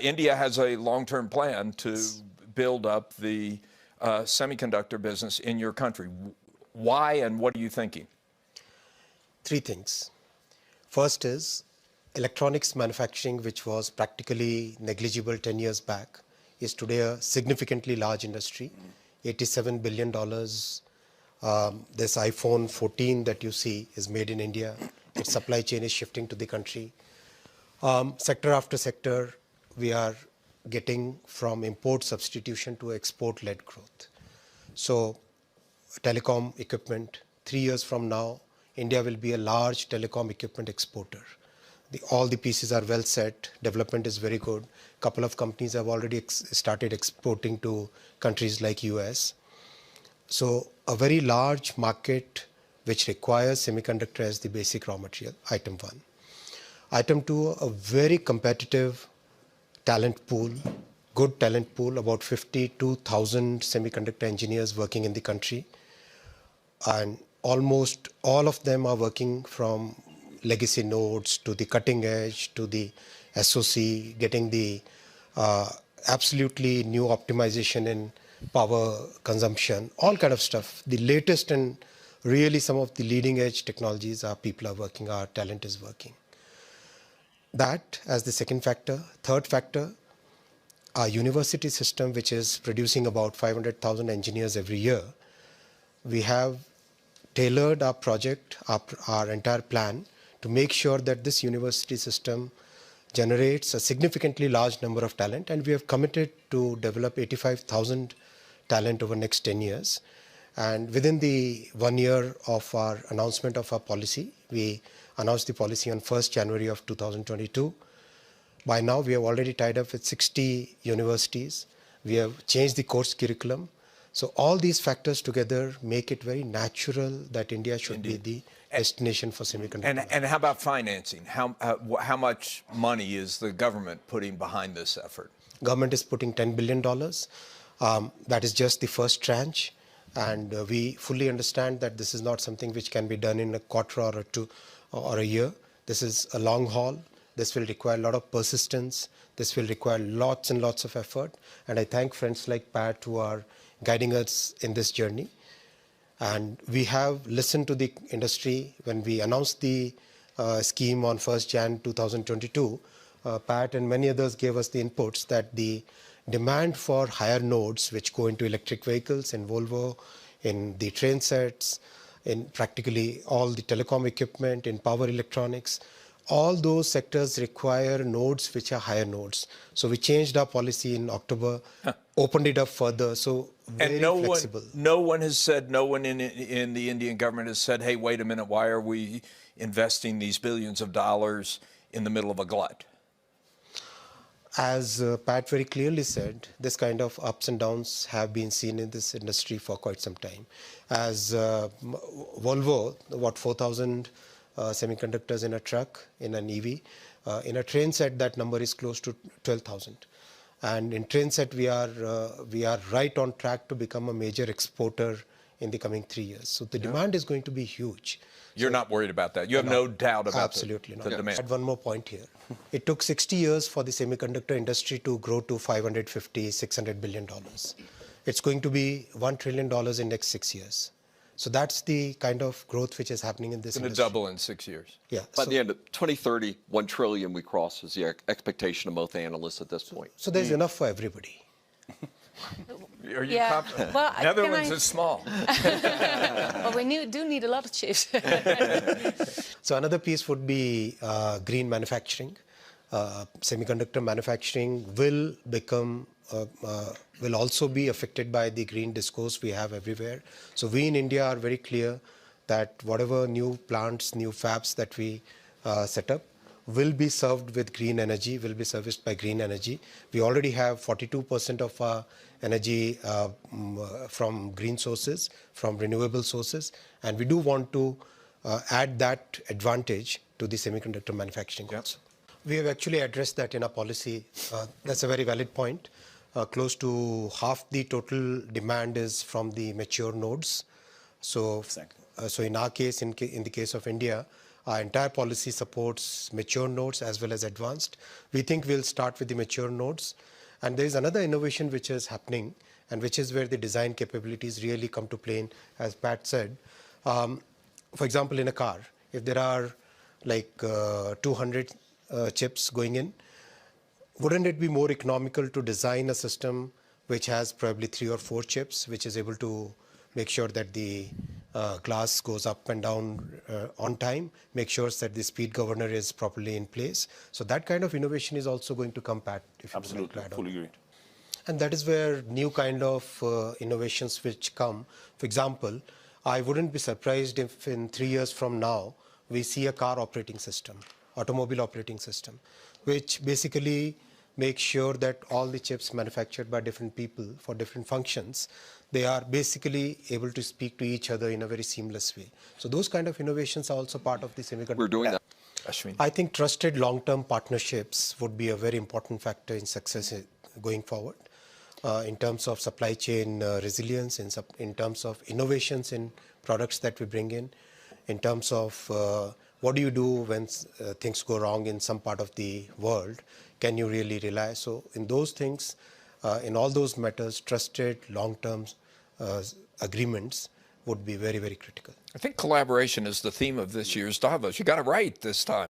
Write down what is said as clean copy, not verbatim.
India has a long-term plan to build up the semiconductor business in your country. Why and what are you thinking? Three things. First is electronics manufacturing, which was practically negligible 10 years back, is today a significantly large industry. $87 billion. This iPhone 14 that you see is made in India. Its supply chain is shifting to the country. Sector after sector, we are getting from import substitution to export-led growth. So telecom equipment, 3 years from now, India will be a large telecom equipment exporter. All the pieces are well set. Development is very good. A couple of companies have already started exporting to countries like US. So a very large market which requires semiconductor as the basic raw material, item one. Item two, a very competitive talent pool, good talent pool, about 52,000 semiconductor engineers working in the country. And almost all of them are working from legacy nodes to the cutting edge to the SoC, getting the absolutely new optimization in power consumption, all kind of stuff. The latest and really some of the leading edge technologies our people are working, our talent is working. That as the second factor. Third factor, our university system, which is producing about 500,000 engineers every year. We have tailored our project, our entire plan to make sure that this university system generates a significantly large number of talent, and we have committed to develop 85,000 talent over the next 10 years. And within the 1 year of our announcement of our policy, we announced the policy on 1st January of 2022. By now, we have already tied up with 60 universities. We have changed the course curriculum. So all these factors together make it very natural that India should be the destination for semiconductor. And how about financing? How much money is the government putting behind this effort? Government is putting $10 billion. That is just the first tranche. And we fully understand that this is not something which can be done in a quarter or two or a year. This is a long haul. This will require a lot of persistence. This will require lots and lots of effort. And I thank friends like Pat who are guiding us in this journey. And we have listened to the industry. When we announced the scheme on 1st Jan 2022, Pat and many others gave us the inputs that the demand for higher nodes, which go into electric vehicles in Volvo, in the train sets, in practically all the telecom equipment, in power electronics, all those sectors require nodes which are higher nodes. So we changed our policy in October, opened it up further. So very flexible. No one has said, no one in the Indian government has said, hey, wait a minute, why are we investing these billions of dollars in the middle of a glut? As Pat very clearly said, this kind of ups and downs have been seen in this industry for quite some time. As Volvo, 4,000 semiconductors in a truck, in an EV. In a train set, that number is close to 12,000. And in train set, we are right on track to become a major exporter in the coming 3 years. So the demand is going to be huge. You're not worried about that. You have no doubt about absolutely the demand. I add one more point here. It took 60 years for the semiconductor industry to grow to $550, $600 billion. It's going to be $1 trillion in next 6 years. So that's the kind of growth which is happening in this industry. It's going to double in 6 years. Yeah. By the end of 2030, 1 trillion we cross is the expectation of most analysts at this point. So there's enough for everybody. Are you confident? Well, Netherlands is small. Well, we do need a lot of chips. So another piece would be green manufacturing. Semiconductor manufacturing will become, will also be affected by the green discourse we have everywhere. So we in India are very clear that whatever new plants, new fabs that we set up will be served with green energy, will be serviced by green energy. We already have 42% of our energy from green sources, from renewable sources, and we do want to add that advantage to the semiconductor manufacturing also. We have actually addressed that in our policy. That's a very valid point. Close to half the total demand is from the mature nodes. So in our case, in the case of India, Our entire policy supports mature nodes as well as advanced. We think we'll start with the mature nodes. And there is another innovation which is happening, and which is where the design capabilities really come to play, as Pat said. For example, in a car, if there are like 200 chips going in, wouldn't it be more economical to design a system which has probably 3 or 4 chips, which is able to make sure that the glass goes up and down on time, make sure that the speed governor is properly in place? So that kind of innovation is also going to come, Pat, if you would like to add on. Fully agree. And that is where new kind of innovations which come. For example, I wouldn't be surprised if in 3 years from now, we see a car operating system, automobile operating system, which basically makes sure that all the chips manufactured by different people for different functions, they are basically able to speak to each other in a very seamless way. So those kind of innovations are also part of the semiconductor. We're doing that. Ashwin. I think trusted long-term partnerships would be a very important factor in success going forward. In terms of supply chain resilience, in terms of innovations in products that we bring in terms of what do you do when things go wrong in some part of the world, can you really rely? So in those things, in all those matters, trusted long-term agreements would be very, very critical. I think collaboration is the theme of this year's Davos. You got it right this time.